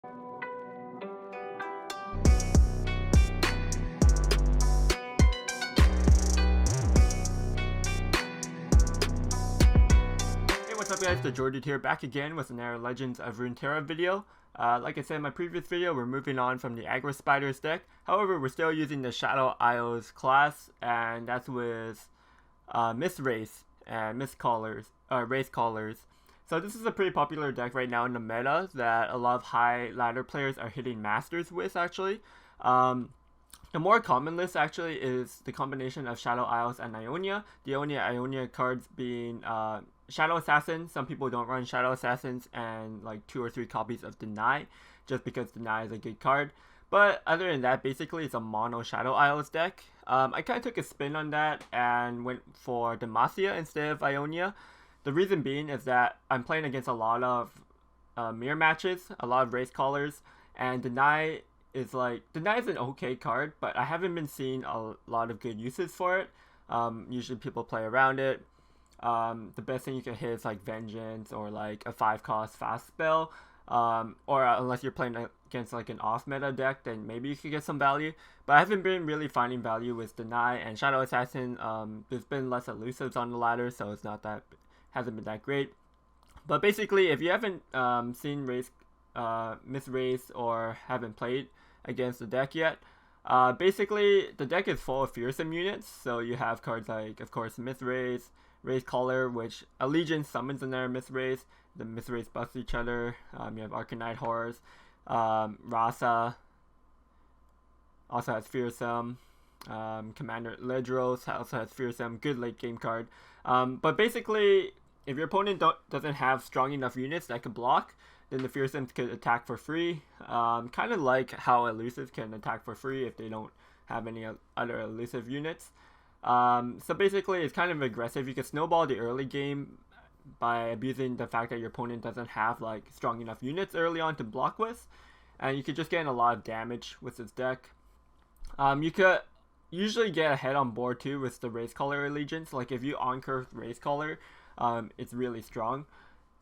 What's up guys, TheJordude here, back again with another Legends of Runeterra video. Like I said in my previous video, we're moving on from the Aggro Spiders deck. However, we're still using the Shadow Isles class, and that's with Miss Wraith and Wraithcallers. So this is a pretty popular deck right now in the meta that a lot of high ladder players are hitting masters with actually. The more common list actually is the combination of Shadow Isles and Ionia. The Ionia cards being Shadow Assassin. Some people don't run Shadow Assassins, and like 2 or 3 copies of Deny, just because Deny is a good card. But other than that, basically it's a mono Shadow Isles deck. I kind of took a spin on that and went for Demacia instead of Ionia. The reason being is that I'm playing against a lot of mirror matches, a lot of Wraithcallers, and Deny is an okay card, but I haven't been seeing a lot of good uses for it. Usually people play around it. The best thing you can hit is like Vengeance or like a 5-cost fast spell, or unless you're playing against like an off-meta deck, then maybe you could get some value. But I haven't been really finding value with Deny and Shadow Assassin. There's been less elusives on the ladder, so it's hasn't been that great. But basically, if you haven't seen Miss Wraith or haven't played against the deck yet, basically the deck is full of fearsome units. So you have cards like, of course, Miss Wraith, Wraithcaller, which Allegiance summons in there, Miss Wraith. The Miss Wraiths bust each other. You have Arcanite Horrors. Rasa also has fearsome. Commander Ledros also has fearsome. Good late game card. But basically, if your opponent doesn't have strong enough units that can block, then the fearsomes could attack for free. Kind of like how elusives can attack for free if they don't have any other elusive units. So basically, it's kind of aggressive. You can snowball the early game by abusing the fact that your opponent doesn't have like strong enough units early on to block with, and you could just get in a lot of damage with this deck. You could usually get ahead on board too with the Wraithcaller Allegiance. Like if you on-curve Wraithcaller, it's really strong.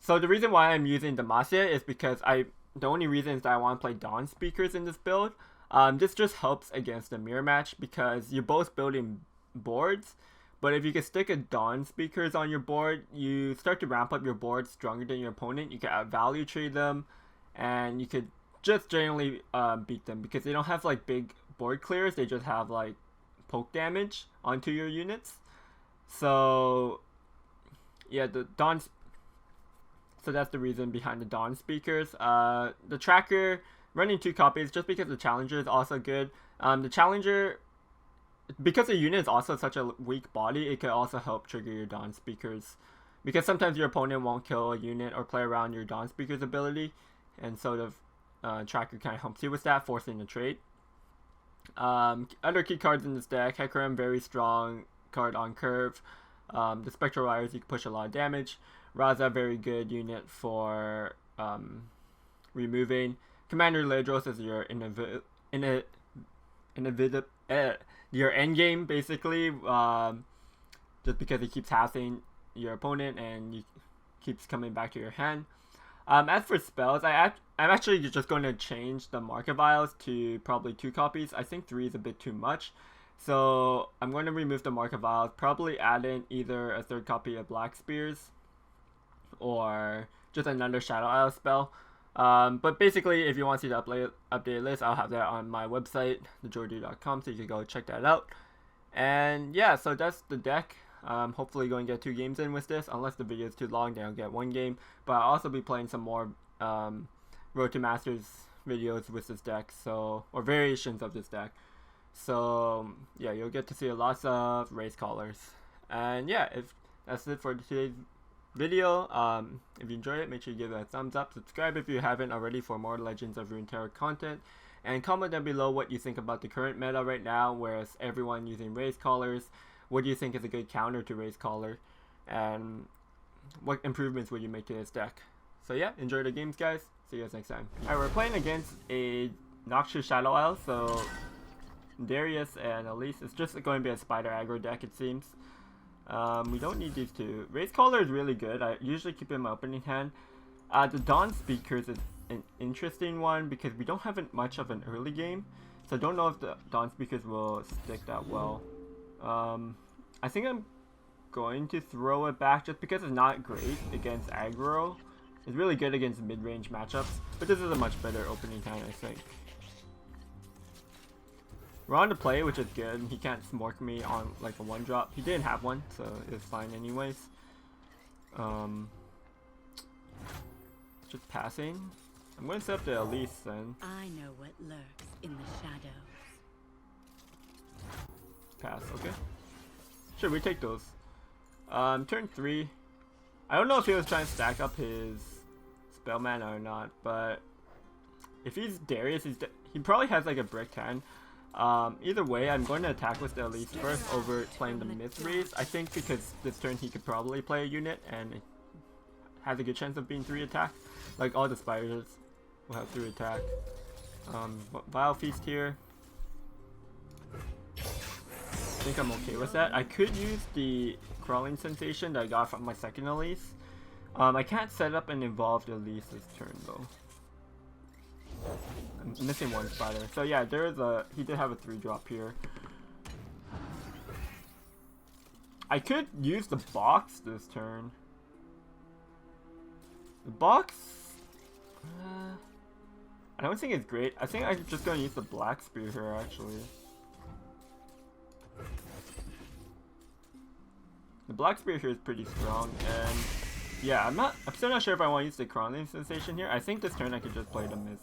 So the reason why I'm using Demacia is because the only reason is that I want to play Dawn Speakers in this build. This just helps against the mirror match because you're both building boards, but if you can stick a Dawn Speakers on your board, you start to ramp up your board stronger than your opponent. You can out-value trade them, and you could just generally beat them because they don't have like big board clears. They just have like poke damage onto your units. So yeah, so that's the reason behind the Dawn Speakers. The tracker running 2 copies just because the Challenger is also good. The Challenger, because the unit is also such a weak body, it could also help trigger your Dawn Speakers. Because sometimes your opponent won't kill a unit or play around your Dawn Speakers ability, and so the tracker kind of helps you with that, forcing the trade. Other key cards in this deck: Hecarim, very strong card on curve. The Spectral Wires, you can push a lot of damage. Raza, very good unit for removing. Commander Ledros is your your endgame basically, just because he keeps harassing your opponent and he keeps coming back to your hand. As for spells, I'm actually just going to change the Mark of Isles to probably 2 copies. I think 3 is a bit too much. So I'm going to remove the Mark of Isles, probably add in either a 3rd copy of Black Spears or just another Shadow Isle spell. But basically, if you want to see the updated list, I'll have that on my website, TheJordude.com, so you can go check that out. And yeah, so that's the deck. Hopefully going to get 2 games in with this. Unless the video is too long, then I'll get 1 game. But I'll also be playing some more Road to Masters videos with this deck, or variations of this deck. So yeah, you'll get to see lots of Wraithcallers. And yeah, if that's it for today's video. If you enjoyed it, make sure you give it a thumbs up, subscribe if you haven't already for more Legends of Runeterra content, and comment down below what you think about the current meta right now, whereas everyone using Wraithcallers. What do you think is a good counter to Wraithcaller, and what improvements would you make to this deck? So yeah, enjoy the games guys, see you guys next time. Alright, we're playing against a Noxious Shadow Isle, so Darius and Elise, it's just going to be a spider aggro deck it seems. We don't need these 2. Wraithcaller is really good. I usually keep it in my opening hand. The Dawn Speakers is an interesting one because we don't have much of an early game. So I don't know if the Dawn Speakers will stick that well. I think I'm going to throw it back just because it's not great against aggro. It's really good against mid-range matchups, but this is a much better opening hand, I think. We're on to play, which is good. He can't smork me on like a 1-drop. He didn't have one, so it's fine anyways. Just passing. I'm going to set up the Elise then. I know what lurks in the shadows. Pass, okay. Sure, we take those. Turn 3. I don't know if he was trying to stack up his spell mana or not, but if he's Darius, he probably has like a bricked hand. Either way, I'm going to attack with the Elise first over playing the Mithrace. I think because this turn he could probably play a unit and it has a good chance of being 3 attack. Like all the spiders will have 3 attack. Vile Feast here. I think I'm okay with that. I could use the crawling sensation that I got from my second Elise. I can't set up an evolved Elise this turn though. I'm missing 1 spider. So yeah, he did have a 3-drop here. I could use the box this turn. The box, I don't think it's great. I think I'm just going to use the Black Spear here actually. The Black Spear here is pretty strong, and yeah, I'm still not sure if I want to use the crawling sensation here. I think this turn I could just play the Miss.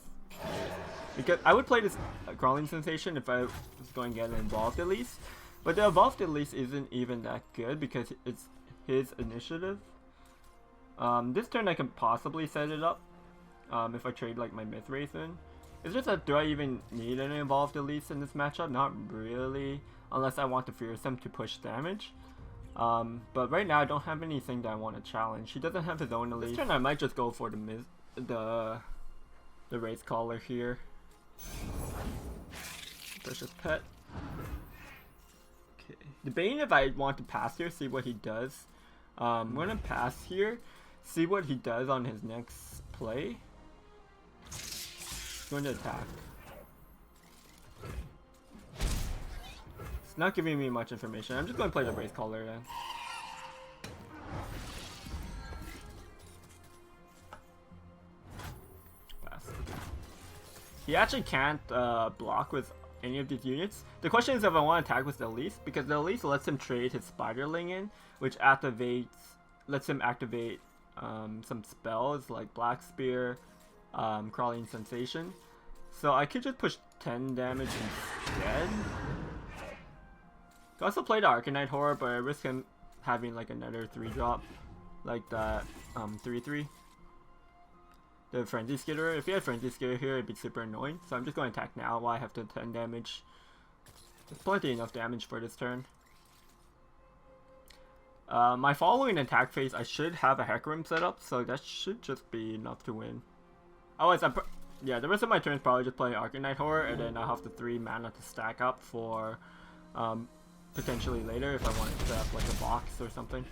Because I would play this crawling sensation if I was going to get an evolved Elise, but the evolved Elise isn't even that good because it's his initiative. This turn I can possibly set it up if I trade like my Mithrace in. It's just that do I even need an evolved Elise in this matchup? Not really, unless I want to Fearsome to push damage. But right now I don't have anything that I want to challenge. He doesn't have his own Elise. This turn I might just go for the Wraithcaller here. Precious Pet. Okay. Debating if I want to pass here, see what he does. I'm gonna pass here, see what he does on his next play. He's going to attack. Okay. It's not giving me much information. I'm just going to play the Wraithcaller then. He actually can't block with any of these units. The question is if I want to attack with the Elise, because the Elise lets him trade his Spiderling in, which lets him activate some spells like Black Spear, Crawling Sensation. So I could just push 10 damage instead. Could also play the Arcanite Horror, but I risk him having like another 3-drop, like that 3/3. The Frenzy Skitterer. If he had Frenzy Skitterer here, it'd be super annoying. So I'm just going to attack now while I have to 10 damage. There's plenty enough damage for this turn. My following attack phase, I should have a Hecarim set up, so that should just be enough to win. Otherwise, yeah, the rest of my turn is probably just playing Arcanite Horror, and then I'll have the 3 mana to stack up for potentially later if I want to set up like a box or something.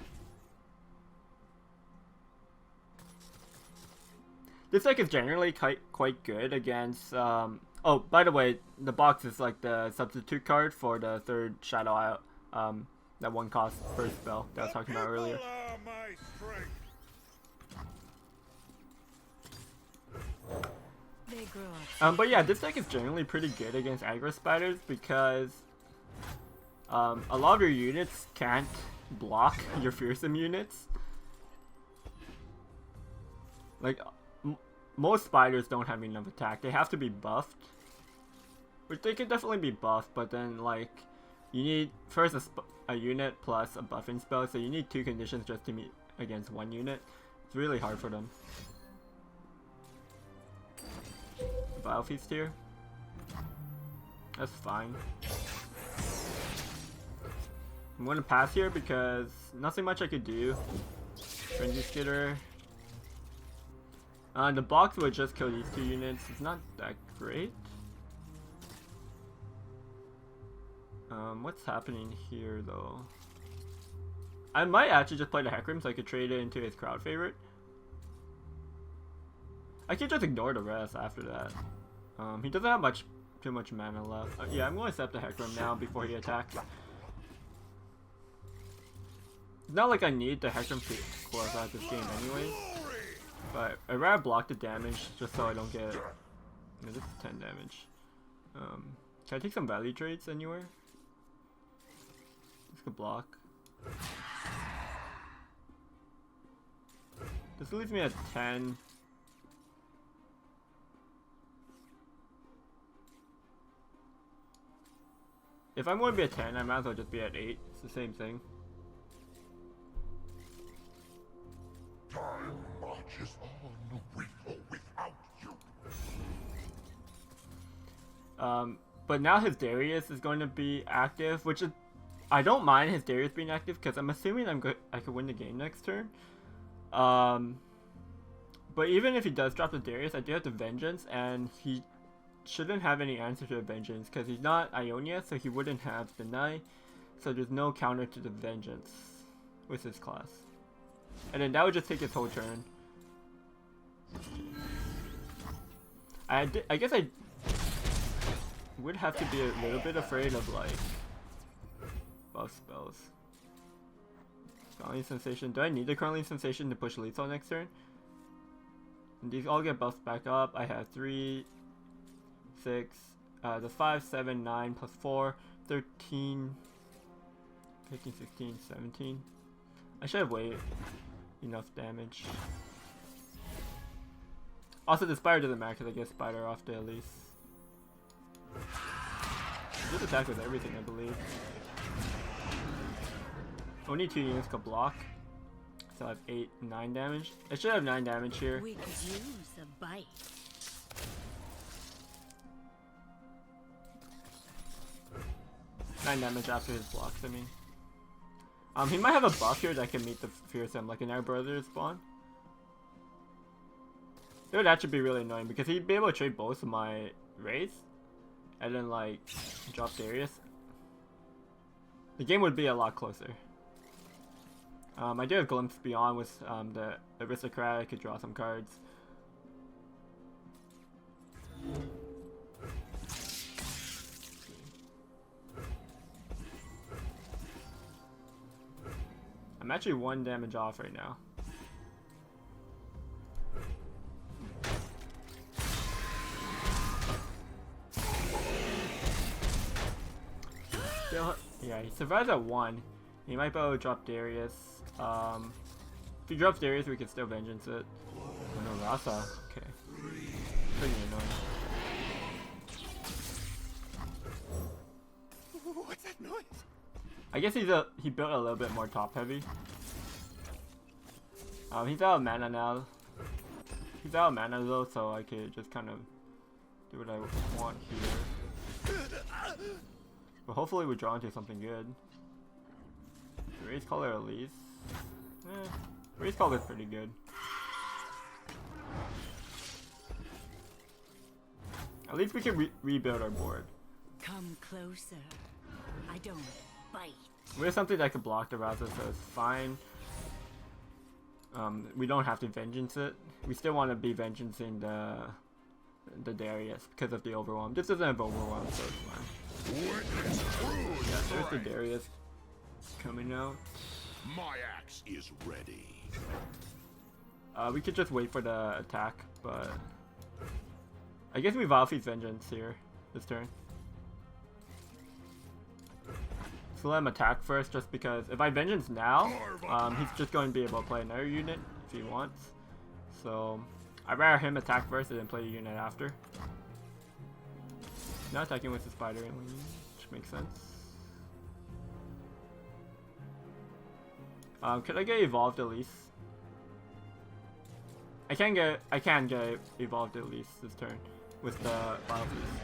This deck is generally quite good against, oh, by the way, the box is like the substitute card for the 3rd Shadow Isle, that 1 cost first spell that I was talking about earlier. But yeah, this deck is generally pretty good against aggro spiders because a lot of your units can't block your fearsome units. Like, most spiders don't have enough attack. They have to be buffed. Which they can definitely be buffed, but then like you need first a unit plus a buffing spell, so you need 2 conditions just to meet against 1 unit. It's really hard for them. Vile Feast here. That's fine. I'm gonna pass here because nothing much I could do. Frenzy Skitter. The box would just kill these 2 units. It's not that great. What's happening here though? I might actually just play the Hecarim so I could trade it into his crowd favorite. I can just ignore the rest after that. He doesn't have too much mana left. Yeah, I'm going to set the Hecarim now before he attacks. It's not like I need the Hecarim to close out this game anyways. But I'd rather block the damage just so I don't get... this is 10 damage. Can I take some value trades anywhere? This could block. This leaves me at 10. If I'm going to be at 10, I might as well just be at 8. It's the same thing. Time marches on with or without you. But now his Darius is going to be active, which is... I don't mind his Darius being active because I'm assuming I could win the game next turn. But even if he does drop the Darius, I do have the Vengeance, and he shouldn't have any answer to the Vengeance because he's not Ionia, so he wouldn't have Deny. So there's no counter to the Vengeance with his class. And then that would just take his whole turn. I guess I would have to be a little bit afraid of like buff spells. Curling Sensation. Do I need the Curling Sensation to push Lethal next turn? And these all get buffed back up. I have 3, 6, the 5, 7, 9 plus 4, 13, 15, 16, 17. I should have waited enough damage. Also, the Spider doesn't matter because I get Spider off the Elise. This attack with everything, I believe. Only 2 units could block. So I have 8, 9 damage. I should have 9 damage here. We could use a bite. Nine damage after his blocks, I mean. He might have a buff here that can meet the Fearsome, like an Air Brother spawn. It would actually be really annoying because he'd be able to trade both of my Wraiths and then like drop Darius. The game would be a lot closer. I do have Glimpse Beyond with the Aristocrat. I could draw some cards. I'm actually 1 damage off right now. Still, yeah, he survives at 1. He might be able to drop Darius. If he drops Darius, we can still Vengeance it. Oh no, Rasa. Okay. Pretty annoying. What's that noise? I guess he built a little bit more top heavy. He's out of mana now. He's out of mana though, so I could just kind of do what I want here. But hopefully we draw into something good. Wraithcaller Elise. Wraithcaller is pretty good. At least we can rebuild our board. Come closer. I don't bite. We have something that could block the Raza, so it's fine. We don't have to Vengeance it. We still want to be Vengeancing the Darius because of the Overwhelm. This doesn't have Overwhelm, so it's fine. Yeah, there's the Darius coming out. My axe is ready. We could just wait for the attack, but I guess we Valfi's Vengeance here this turn. So let him attack first, just because if I Vengeance now, he's just going to be able to play another unit if he wants. So I'd rather him attack first and then play a unit after. Not attacking with the Spider, which makes sense. Could I get Evolved Elise? I can get Evolved Elise this turn with the Valfi's.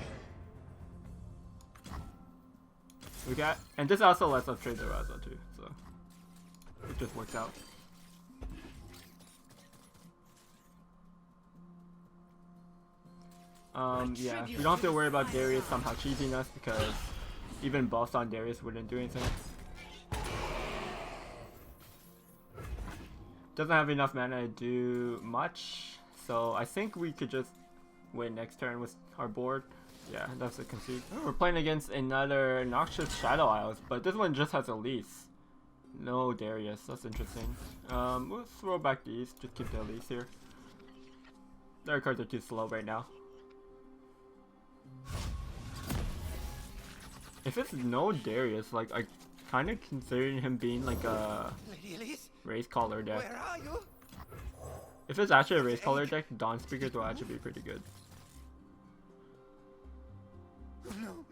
We got, and this also lets us trade the Raza too, so it just works out. Yeah, we don't have to worry about Darius somehow cheesing us because even buffs on Darius wouldn't do anything. Doesn't have enough mana to do much, so I think we could just win next turn with our board. Yeah, that's a concede. Oh, we're playing against another Noxious Shadow Isles, but this one just has Elise. No Darius, that's interesting. We'll throw back these, just keep the Elise here. Their cards are too slow right now. If it's no Darius, like I kind of considering him being like a Wraithcaller deck. Where are you? If it's actually a Wraithcaller deck, Dawn Speakers will actually be pretty good. No.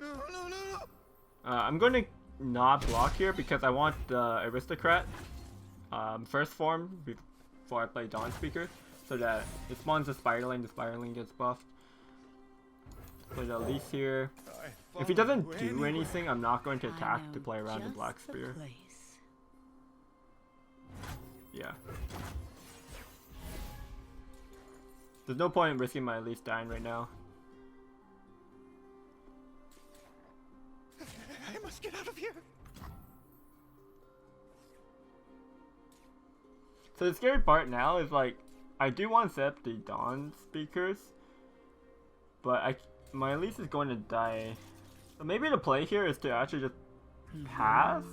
I'm going to not block here because I want the Aristocrat first form before I play Dawn Speaker, so that it spawns the Spiderling gets buffed. Play the Elise here. If he doesn't do anything, I'm not going to attack to play around the Black Spear. Yeah. There's no point in risking my Elise dying right now. I must get out of here. So the scary part now is like, I do want to set up the Dawn Speakers, but my Elise is going to die. So maybe the play here is to actually just pass,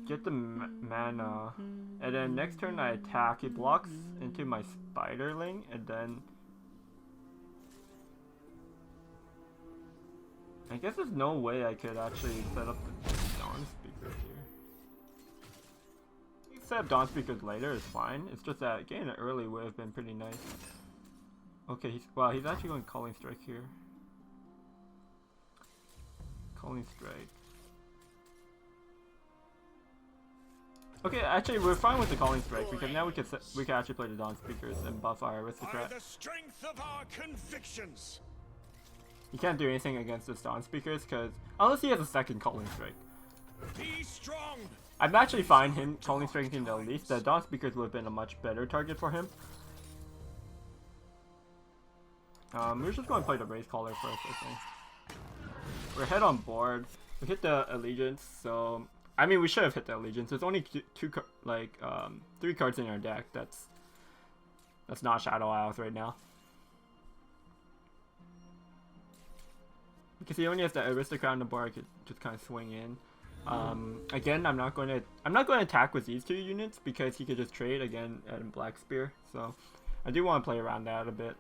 get the mana, and then next turn I attack. He blocks into my Spiderling, and then I guess there's no way I could actually set up the Dawn Speakers here. You can set up Dawn Speakers later is fine. It's just that getting it early would have been pretty nice. Okay, he's actually going Calling Strike here. Calling Strike. Okay, actually we're fine with the Calling Strike because now we can actually play the Dawn Speakers and buff our Aristocrat. By the strength of our convictions. You can't do anything against the Dawn Speakers because unless he has a second Calling Strike. Be strong. I'm actually fine him Calling Striking the Elise. The Dawn Speakers would have been a much better target for him. We're just going to play the Wraithcaller first, I think. We're ahead on board. We hit the Allegiance, so I mean we should have hit the Allegiance. There's only three cards in our deck. That's not Shadow Isles right now. Because he only has the Aristocrat on the board, I could just kind of swing in. Again, I'm not going to attack with these two units because he could just trade again at Black Spear. So I do want to play around that a bit.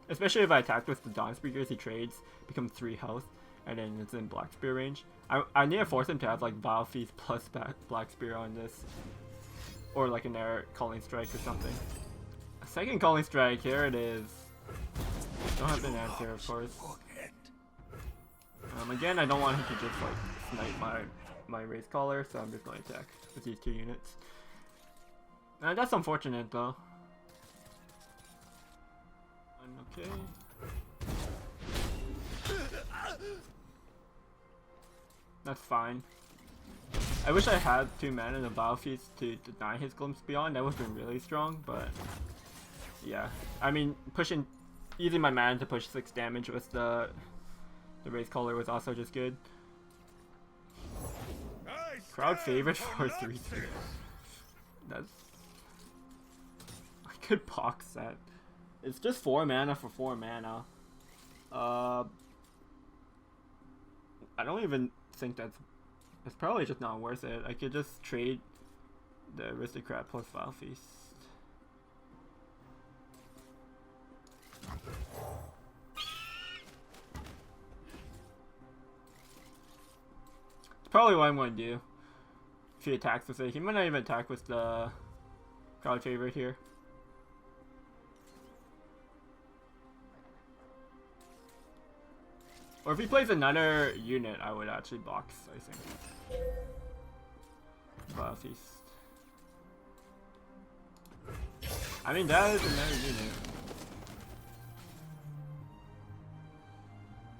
Especially if I attack with the Dawn Speakers, he trades, becomes 3 health, and then it's in Black Spear range. I need to force him to have like Vile Feast plus Black Spear on this. Or like an air Calling Strike or something. A second Calling Strike, here it is. Don't have an answer, of course. Again, I don't want him to just like snipe my Wraithcaller, so I'm just going to attack with these 2 units. That's unfortunate though. Okay. That's fine. I wish I had 2 mana in the Vile Feast to deny his Glimpse Beyond. That would have been really strong, but yeah. I mean, using my mana to push 6 damage with the Wraithcaller was also just good. Crowd favorite for 3-3. That's... I could box that. It's just 4 mana for 4 mana. I don't even think it's probably just not worth it. I could just trade the Aristocrat plus Vile Feast. It's probably what I'm going to do. If he attacks with it, he might not even attack with the crowd favorite here. Or if he plays another unit, I would actually box, I think. Vile Feast. I mean, that is another unit.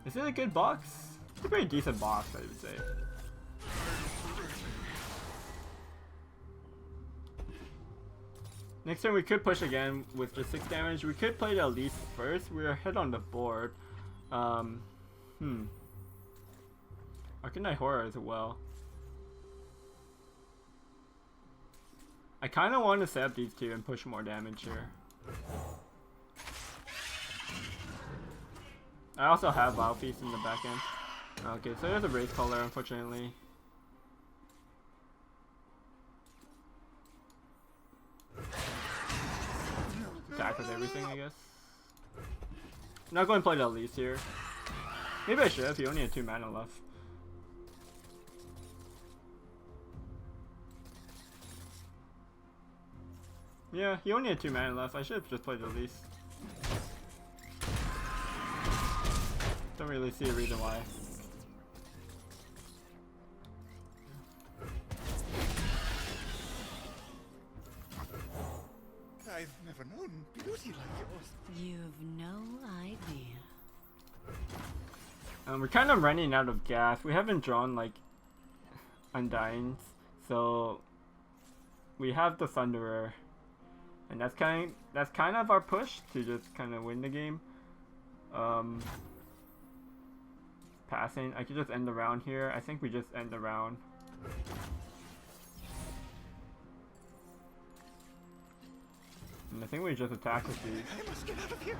Is it a good box? It's a pretty decent box, I would say. Next turn we could push again with just 6 damage. We could play the Elise first. We're ahead on the board. Arcanine Horror as well. I kind of want to set up these two and push more damage here. I also have Wild Feast in the back end. Okay, so there's a Wraithcaller, unfortunately. Attack with everything, I guess. I'm not going to play the Elise here. Maybe I should have, he only had 2 mana left. Yeah, he only had 2 mana left. I should have just played the Elise. Don't really see a reason why. I've never known beauty like yours. You've no idea. We're kind of running out of gas. We haven't drawn like Undyings, so we have the Thunderer, and that's kind of our push to just kind of win the game. Passing. I could just end the round here. I think we just end the round. And I think we just attack with these. I must get out of here.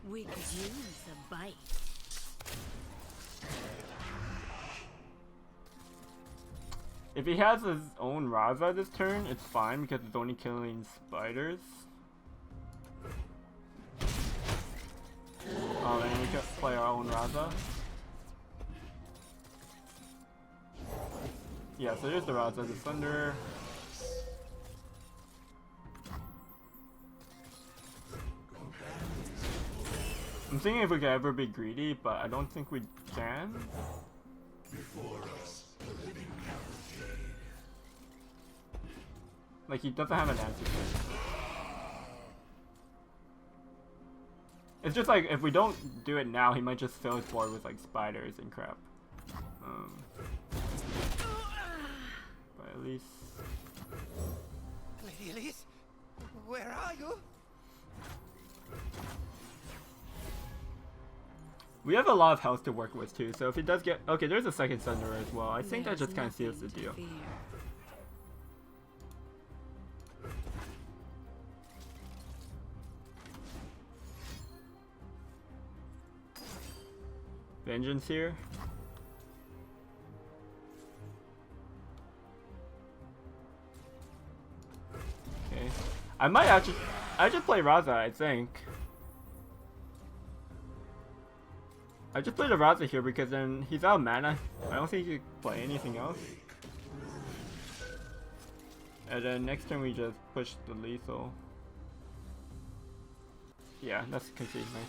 We could use a bite. If he has his own Raza this turn, it's fine because it's only killing spiders. Oh, then we can play our own Raza. Yeah, so there's the Raza, the Thunder. I'm thinking if we could ever be greedy, but I don't think we can. Like, he doesn't have an answer to it. It's just like, if we don't do it now, he might just fill his board with like spiders and crap. But at least... Lady Elise, where are you? We have a lot of health to work with too, so if he does get... Okay, there's a second Thunderer as well. I think that There's just kind of seals the nothing to deal. fear. Vengeance here. Okay. I might actually... I just play Raza, I think. I just played a Raza here because then he's out of mana. I don't think he could play anything else. And then next turn we just push the lethal. Yeah, that's concede, nice.